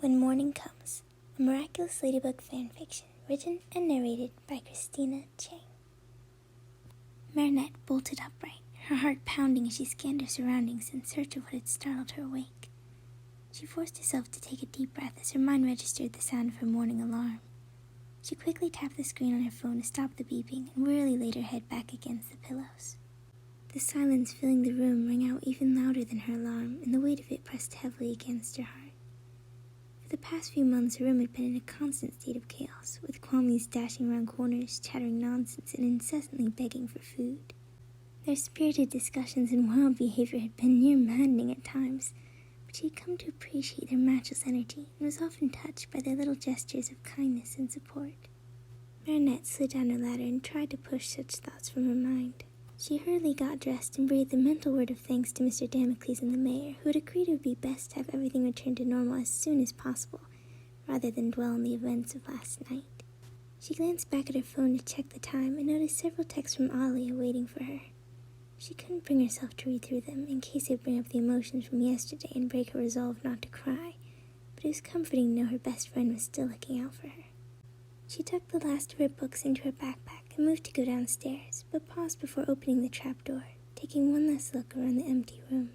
When Morning Comes, a Miraculous Ladybug Fanfiction, written and narrated by Christina. Marinette bolted upright, her heart pounding as she scanned her surroundings in search of what had startled her awake. She forced herself to take a deep breath as her mind registered the sound of her morning alarm. She quickly tapped the screen on her phone to stop the beeping and wearily laid her head back against the pillows. The silence filling the room rang out even louder than her alarm, and the weight of it pressed heavily against her heart. For the past few months, her room had been in a constant state of chaos, with Kwamis dashing around corners, chattering nonsense, and incessantly begging for food. Their spirited discussions and wild behavior had been near maddening at times, but she had come to appreciate their matchless energy and was often touched by their little gestures of kindness and support. Marinette slid down her ladder and tried to push such thoughts from her mind. She hurriedly got dressed and breathed a mental word of thanks to Mr. Damocles and the mayor, who had agreed it would be best to have everything returned to normal as soon as possible, rather than dwell on the events of last night. She glanced back at her phone to check the time and noticed several texts from Alia waiting for her. She couldn't bring herself to read through them in case they would bring up the emotions from yesterday and break her resolve not to cry, but it was comforting to know her best friend was still looking out for her. She tucked the last of her books into her backpack and moved to go downstairs, but paused before opening the trapdoor, taking one last look around the empty room.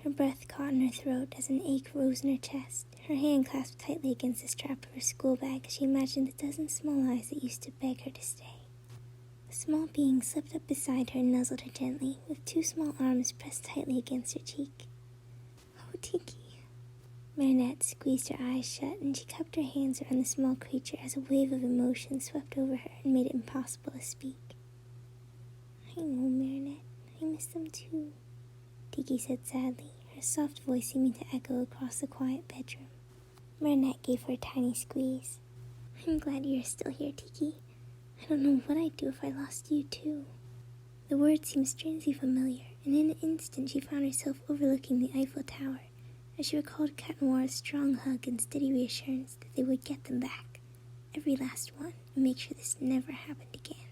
Her breath caught in her throat as an ache rose in her chest, her hand clasped tightly against the strap of her school bag as she imagined the dozen small eyes that used to beg her to stay. A small being slipped up beside her and nuzzled her gently, with two small arms pressed tightly against her cheek. "Oh, Tiki." Marinette squeezed her eyes shut, and she cupped her hands around the small creature as a wave of emotion swept over her and made it impossible to speak. "I know, Marinette. I miss them too," Tiki said sadly, her soft voice seeming to echo across the quiet bedroom. Marinette gave her a tiny squeeze. "I'm glad you're still here, Tiki. I don't know what I'd do if I lost you too." The words seemed strangely familiar, and in an instant she found herself overlooking the Eiffel Tower, as she recalled Cat Noir's strong hug and steady reassurance that they would get them back, every last one, and make sure this never happened again.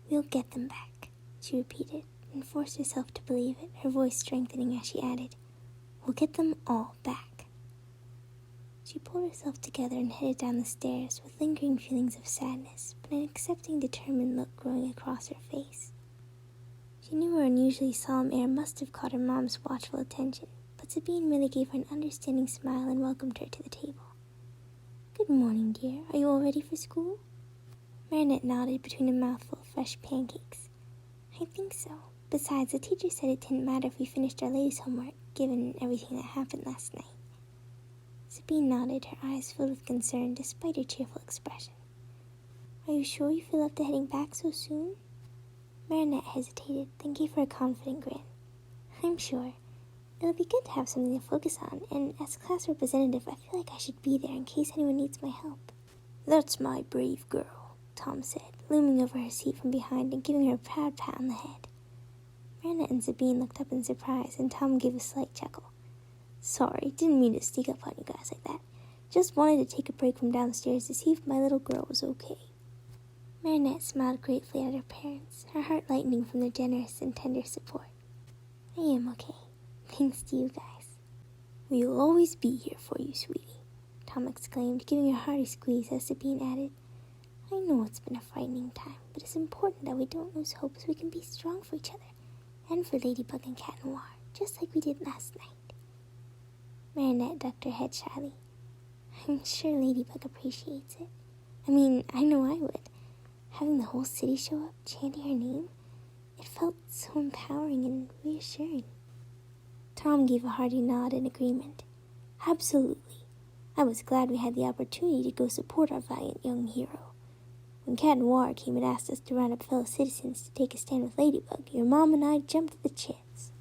"We'll get them back," she repeated, and forced herself to believe it, her voice strengthening as she added, "We'll get them all back." She pulled herself together and headed down the stairs with lingering feelings of sadness, but an accepting, determined look growing across her face. She knew her unusually solemn air must have caught her mom's watchful attention, but Sabine really gave her an understanding smile and welcomed her to the table. "Good morning, dear. Are you all ready for school?" Marinette nodded between a mouthful of fresh pancakes. "I think so. Besides, the teacher said it didn't matter if we finished our latest homework, given everything that happened last night." Sabine nodded, her eyes filled with concern despite her cheerful expression. "Are you sure you feel up to heading back so soon?" Marinette hesitated, then gave her a confident grin. "I'm sure. It'll be good to have something to focus on, and as class representative, I feel like I should be there in case anyone needs my help." "That's my brave girl," Tom said, looming over her seat from behind and giving her a proud pat on the head. Marinette and Sabine looked up in surprise, and Tom gave a slight chuckle. "Sorry, didn't mean to sneak up on you guys like that. Just wanted to take a break from downstairs to see if my little girl was okay." Marinette smiled gratefully at her parents, her heart lightening from their generous and tender support. "I am okay. Thanks to you guys." "We'll always be here for you, sweetie," Tom exclaimed, giving her a hearty squeeze as Sabine added, "I know it's been a frightening time, but it's important that we don't lose hope so we can be strong for each other, and for Ladybug and Cat Noir, just like we did last night." Marinette ducked her head shyly. "I'm sure Ladybug appreciates it. I mean, I know I would. Having the whole city show up, chanting her name, it felt so empowering and reassuring." Tom gave a hearty nod in agreement. "Absolutely. I was glad we had the opportunity to go support our valiant young hero. When Cat Noir came and asked us to round up fellow citizens to take a stand with Ladybug, your mom and I jumped at the chance."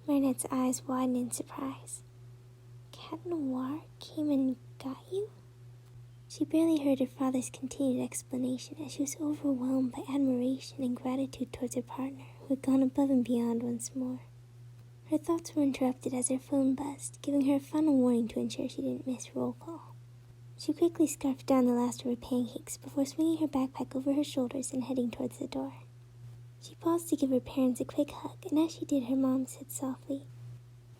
Marinette's eyes widened in surprise. "Cat Noir came and got you?" She barely heard her father's continued explanation as she was overwhelmed by admiration and gratitude towards her partner, who had gone above and beyond once more. Her thoughts were interrupted as her phone buzzed, giving her a final warning to ensure she didn't miss roll call. She quickly scarfed down the last of her pancakes before swinging her backpack over her shoulders and heading towards the door. She paused to give her parents a quick hug, and as she did, her mom said softly,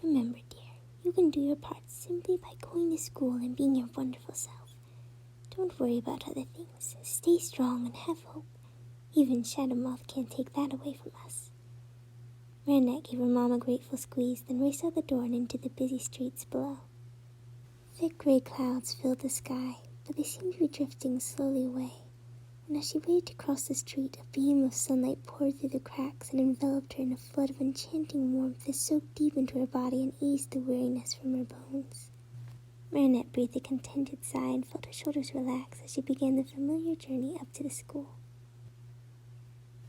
"Remember, dear, You can do your part simply by going to school and being your wonderful self. Don't worry about other things. Stay strong and have hope. Even Shadow Moth can't take that away from us." Marinette gave her mom a grateful squeeze, then raced out the door and into the busy streets below. Thick gray clouds filled the sky, but they seemed to be drifting slowly away. And as she waited to cross the street, a beam of sunlight poured through the cracks and enveloped her in a flood of enchanting warmth that soaked deep into her body and eased the weariness from her bones. Marinette breathed a contented sigh and felt her shoulders relax as she began the familiar journey up to the school.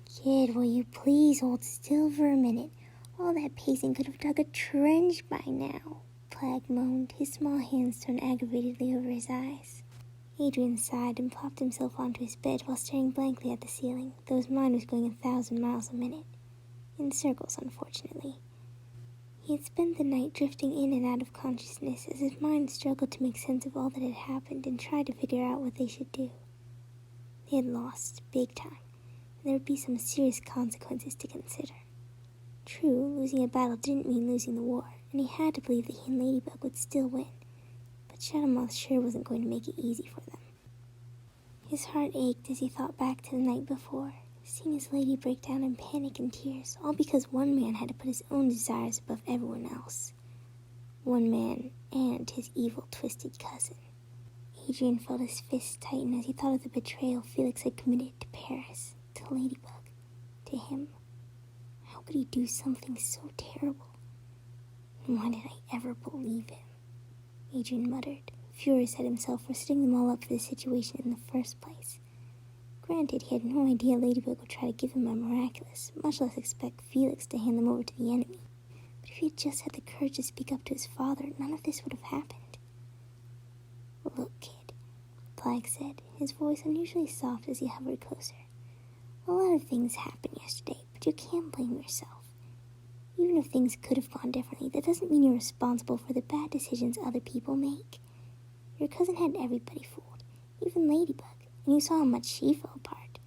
"Kid, will you please hold still for a minute? All that pacing could have dug a trench by now," Plagg moaned, his small hands thrown aggravatedly over his eyes. Adrien sighed and plopped himself onto his bed while staring blankly at the ceiling, though his mind was going 1,000 miles a minute. In circles, unfortunately. He had spent the night drifting in and out of consciousness as his mind struggled to make sense of all that had happened and tried to figure out what they should do. They had lost, big time, and there would be some serious consequences to consider. True, losing a battle didn't mean losing the war, and he had to believe that he and Ladybug would still win. But Shadow Moth sure wasn't going to make it easy for them. His heart ached as he thought back to the night before, seeing his lady break down in panic and tears, all because one man had to put his own desires above everyone else. One man and his evil, twisted cousin. Adrien felt his fists tighten as he thought of the betrayal Felix had committed to Paris, to Ladybug, to him. How could he do something so terrible? And why did I ever believe him? Adrien muttered, furious at himself for setting them all up for the situation in the first place. Granted, he had no idea Ladybug would try to give him a miraculous, much less expect Felix to hand them over to the enemy. But if he had just had the courage to speak up to his father, none of this would have happened. "Look, kid," Plagg said, his voice unusually soft as he hovered closer. "A lot of things happened yesterday, but you can't blame yourself. Even if things could have gone differently, that doesn't mean you're responsible for the bad decisions other people make. Your cousin had everybody fooled, even Ladybug, and you saw how much she fell apart.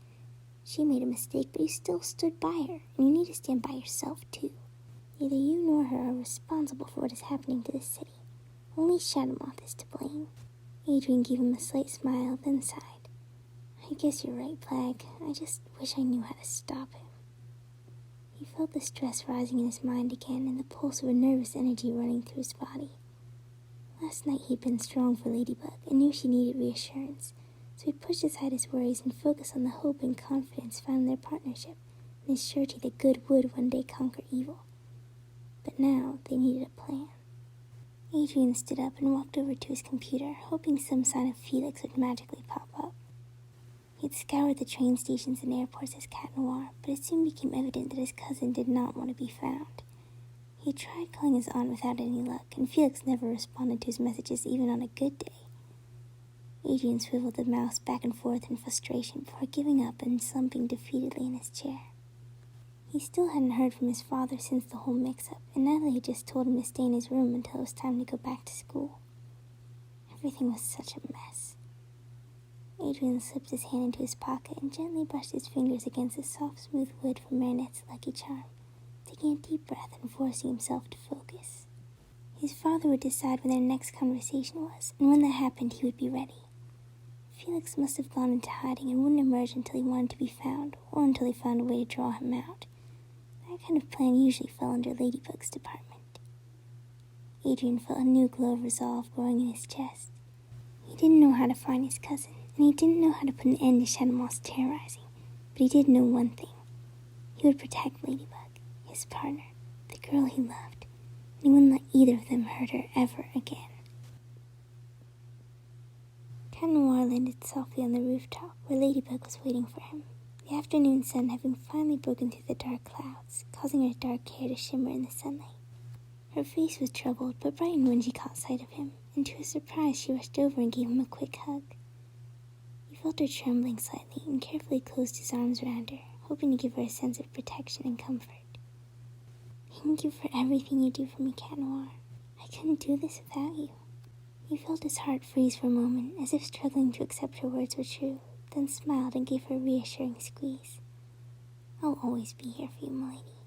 She made a mistake, but you still stood by her, and you need to stand by yourself, too. Neither you nor her are responsible for what is happening to this city. Only Shadow Moth is to blame." Adrien gave him a slight smile, then sighed. "I guess you're right, Plagg. I just wish I knew how to stop him." He felt the stress rising in his mind again and the pulse of a nervous energy running through his body. Last night he'd been strong for Ladybug and knew she needed reassurance, so he pushed aside his worries and focused on the hope and confidence found in their partnership and his surety that good would one day conquer evil. But now they needed a plan. Adrien stood up and walked over to his computer, hoping some sign of Felix would magically pop up. He had scoured the train stations and airports as Cat Noir, but it soon became evident that his cousin did not want to be found. He had tried calling his aunt without any luck, and Felix never responded to his messages even on a good day. Adrien swiveled the mouse back and forth in frustration before giving up and slumping defeatedly in his chair. He still hadn't heard from his father since the whole mix-up, and Natalie had just told him to stay in his room until it was time to go back to school. Everything was such a mess. Adrien slipped his hand into his pocket and gently brushed his fingers against the soft, smooth wood from Marinette's lucky charm, taking a deep breath and forcing himself to focus. His father would decide when their next conversation was, and when that happened, he would be ready. Felix must have gone into hiding and wouldn't emerge until he wanted to be found, or until he found a way to draw him out. That kind of plan usually fell under Ladybug's department. Adrien felt a new glow of resolve growing in his chest. He didn't know how to find his cousin, and he didn't know how to put an end to Shadow Moth's terrorizing, but he did know one thing. He would protect Ladybug, his partner, the girl he loved, and he wouldn't let either of them hurt her ever again. Cat Noir landed softly on the rooftop, where Ladybug was waiting for him, the afternoon sun having finally broken through the dark clouds, causing her dark hair to shimmer in the sunlight. Her face was troubled, but brightened when she caught sight of him, and to his surprise she rushed over and gave him a quick hug. He felt her trembling slightly and carefully closed his arms around her, hoping to give her a sense of protection and comfort. "Thank you for everything you do for me, Cat Noir. I couldn't do this without you." He felt his heart freeze for a moment, as if struggling to accept her words were true, then smiled and gave her a reassuring squeeze. "I'll always be here for you, milady."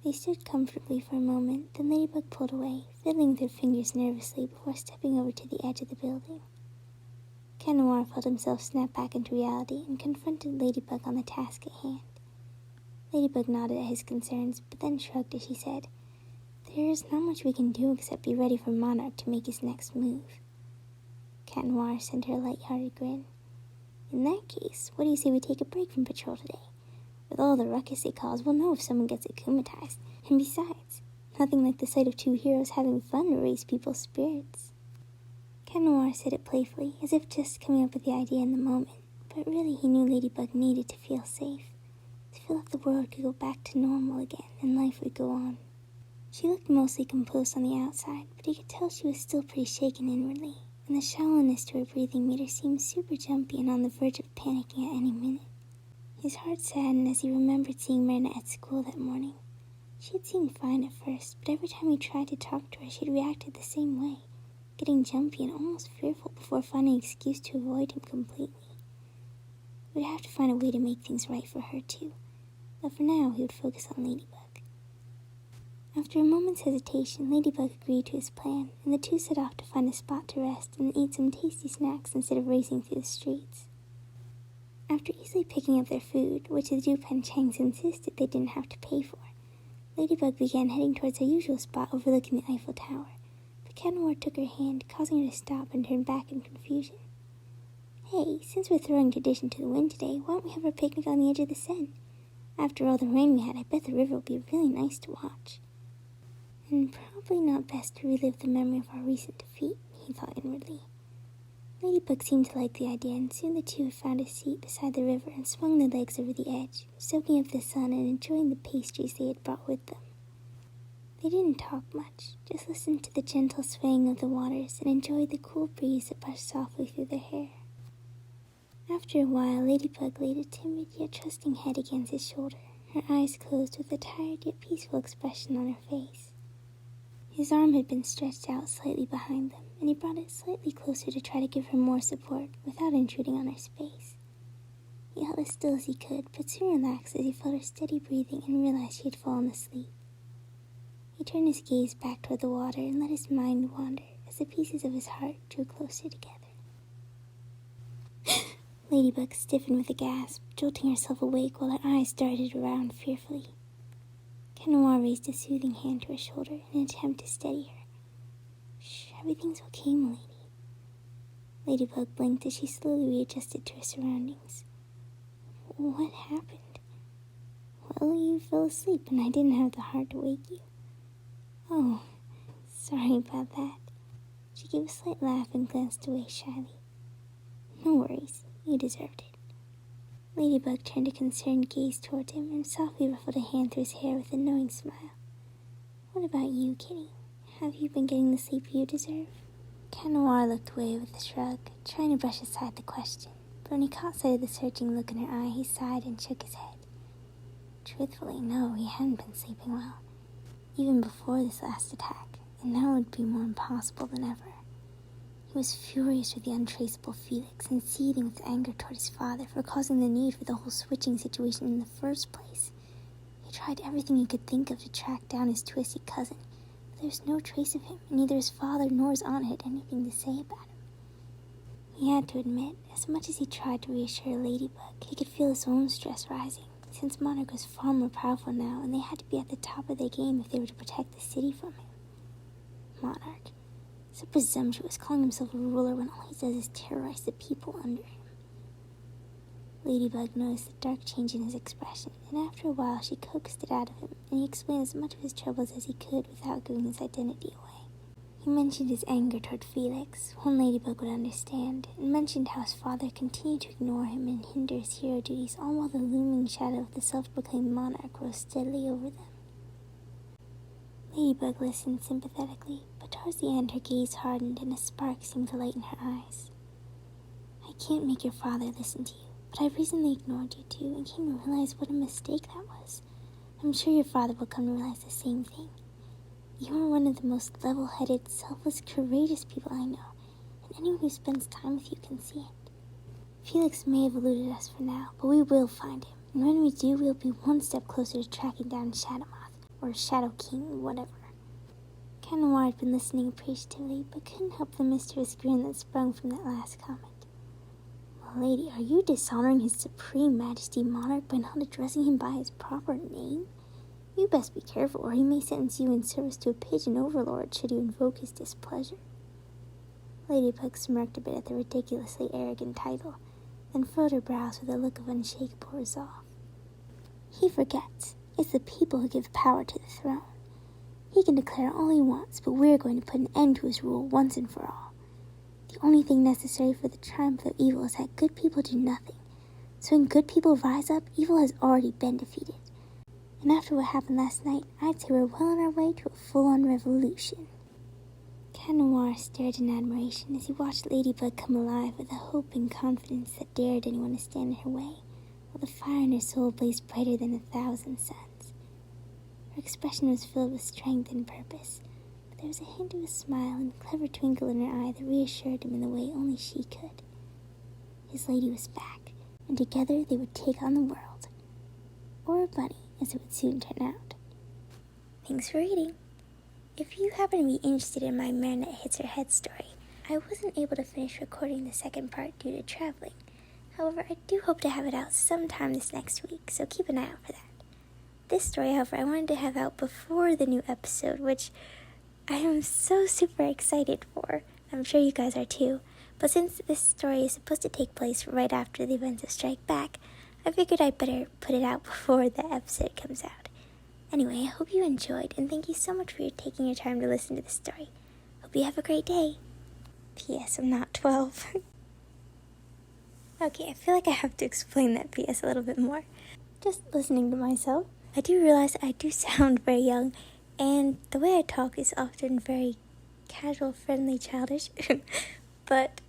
They stood comfortably for a moment, then Ladybug pulled away, fiddling with her fingers nervously before stepping over to the edge of the building. Cat Noir felt himself snap back into reality and confronted Ladybug on the task at hand. Ladybug nodded at his concerns, but then shrugged as she said, "There's not much we can do except be ready for Monarch to make his next move." Cat Noir sent her a light-hearted grin. "In that case, what do you say we take a break from patrol today? With all the ruckus it caused, we'll know if someone gets akumatized. And besides, nothing like the sight of two heroes having fun to raise people's spirits." Cat Noir said it playfully, as if just coming up with the idea in the moment, but really he knew Ladybug needed to feel safe, to feel like the world could go back to normal again and life would go on. She looked mostly composed on the outside, but he could tell she was still pretty shaken inwardly, and the shallowness to her breathing made her seem super jumpy and on the verge of panicking at any minute. His heart saddened as he remembered seeing Marinette at school that morning. She had seemed fine at first, but every time he tried to talk to her, she had reacted the same way, getting jumpy and almost fearful before finding an excuse to avoid him completely. He would have to find a way to make things right for her too, but for now he would focus on Ladybug. After a moment's hesitation, Ladybug agreed to his plan, and the two set off to find a spot to rest and eat some tasty snacks instead of racing through the streets. After easily picking up their food, which the Dupanchangs insisted they didn't have to pay for, Ladybug began heading towards their usual spot overlooking the Eiffel Tower, but Cat Noir took her hand, causing her to stop and turn back in confusion. "Hey, since we're throwing tradition to the wind today, why don't we have our picnic on the edge of the Seine? After all the rain we had, I bet the river will be really nice to watch. And probably not best to relive the memory of our recent defeat," he thought inwardly. Ladybug seemed to like the idea, and soon the two had found a seat beside the river and swung their legs over the edge, soaking up the sun and enjoying the pastries they had brought with them. They didn't talk much, just listened to the gentle swaying of the waters and enjoyed the cool breeze that brushed softly through their hair. After a while, Ladybug laid a timid yet trusting head against his shoulder, her eyes closed with a tired yet peaceful expression on her face. His arm had been stretched out slightly behind them, and he brought it slightly closer to try to give her more support without intruding on her space. He held as still as he could, but soon relaxed as he felt her steady breathing and realized she had fallen asleep. He turned his gaze back toward the water and let his mind wander as the pieces of his heart drew closer together. Ladybug stiffened with a gasp, jolting herself awake while her eyes darted around fearfully. Cat Noir raised a soothing hand to her shoulder in an attempt to steady her. "Shh, everything's okay, m'lady." Ladybug blinked as she slowly readjusted to her surroundings. "What happened?" "Well, you fell asleep and I didn't have the heart to wake you." "Oh, sorry about that." She gave a slight laugh and glanced away shyly. "No worries, you deserved it." Ladybug turned a concerned gaze toward him and softly ruffled a hand through his hair with a knowing smile. "What about you, kitty? Have you been getting the sleep you deserve?" Cat Noir looked away with a shrug, trying to brush aside the question, but when he caught sight of the searching look in her eye, he sighed and shook his head. Truthfully, no, he hadn't been sleeping well, even before this last attack, and now it would be more impossible than ever. He was furious with the untraceable Felix and seething with anger toward his father for causing the need for the whole switching situation in the first place. He tried everything he could think of to track down his twisted cousin, but there was no trace of him, and neither his father nor his aunt had anything to say about him. He had to admit, as much as he tried to reassure Ladybug, he could feel his own stress rising, since Monarch was far more powerful now, and they had to be at the top of their game if they were to protect the city from him. Monarch. So presumptuous, calling himself a ruler when all he does is terrorize the people under him. Ladybug noticed the dark change in his expression, and after a while she coaxed it out of him, and he explained as much of his troubles as he could without giving his identity away. He mentioned his anger toward Felix, one Ladybug would understand, and mentioned how his father continued to ignore him and hinder his hero duties, all while the looming shadow of the self-proclaimed monarch rose steadily over them. Ladybug listened sympathetically, but towards the end her gaze hardened and a spark seemed to light in her eyes. "I can't make your father listen to you, but I've recently ignored you too and came to realize what a mistake that was. I'm sure your father will come to realize the same thing. You are one of the most level-headed, selfless, courageous people I know, and anyone who spends time with you can see it. Felix may have eluded us for now, but we will find him, and when we do, we'll be one step closer to tracking down Shadowmoth. or Shadow King, whatever. Cat Noir had been listening appreciatively, but couldn't help the mischievous grin that sprung from that last comment. Well, lady, are you dishonoring his supreme majesty monarch by not addressing him by his proper name? You best be careful, or he may sentence you in service to a pigeon overlord should you invoke his displeasure. Ladybug smirked a bit at the ridiculously arrogant title, then furrowed her brows with a look of unshakable resolve. He forgets. It's the people who give power to the throne. He can declare all he wants, but we're going to put an end to his rule once and for all. The only thing necessary for the triumph of evil is that good people do nothing. So when good people rise up, evil has already been defeated. And after what happened last night, I'd say we're well on our way to a full-on revolution. Cat Noir stared in admiration as he watched Ladybug come alive with a hope and confidence that dared anyone to stand in her way, while the fire in her soul blazed brighter than 1,000 suns. Her expression was filled with strength and purpose, but there was a hint of a smile and a clever twinkle in her eye that reassured him in the way only she could. His lady was back, and together they would take on the world. Or a bunny, as it would soon turn out. Thanks for reading. If you happen to be interested in my Marinette Hits Her Head story, I wasn't able to finish recording the second part due to traveling. However, I do hope to have it out sometime this next week, so keep an eye out for that. This story, however, I wanted to have out before the new episode, which I am so super excited for. I'm sure you guys are too. But since this story is supposed to take place right after the events of Strike Back, I figured I'd better put it out before the episode comes out. Anyway, I hope you enjoyed, and thank you so much for taking your time to listen to this story. Hope you have a great day. P.S. I'm not 12. Okay, I feel like I have to explain that P.S. a little bit more. Just listening to myself, I do realize I do sound very young, and the way I talk is often very casual, friendly, childish. But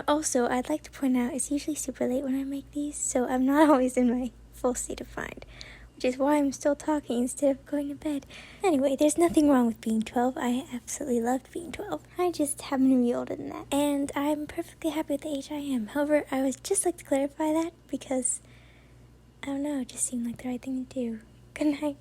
also, I'd like to point out it's usually super late when I make these, so I'm not always in my full state of mind, which is why I'm still talking instead of going to bed. Anyway, there's nothing wrong with being 12. I absolutely loved being 12. I just happen to be older than that, and I'm perfectly happy with the age I am. However, I would just like to clarify that because, I don't know, it just seemed like the right thing to do. Good night.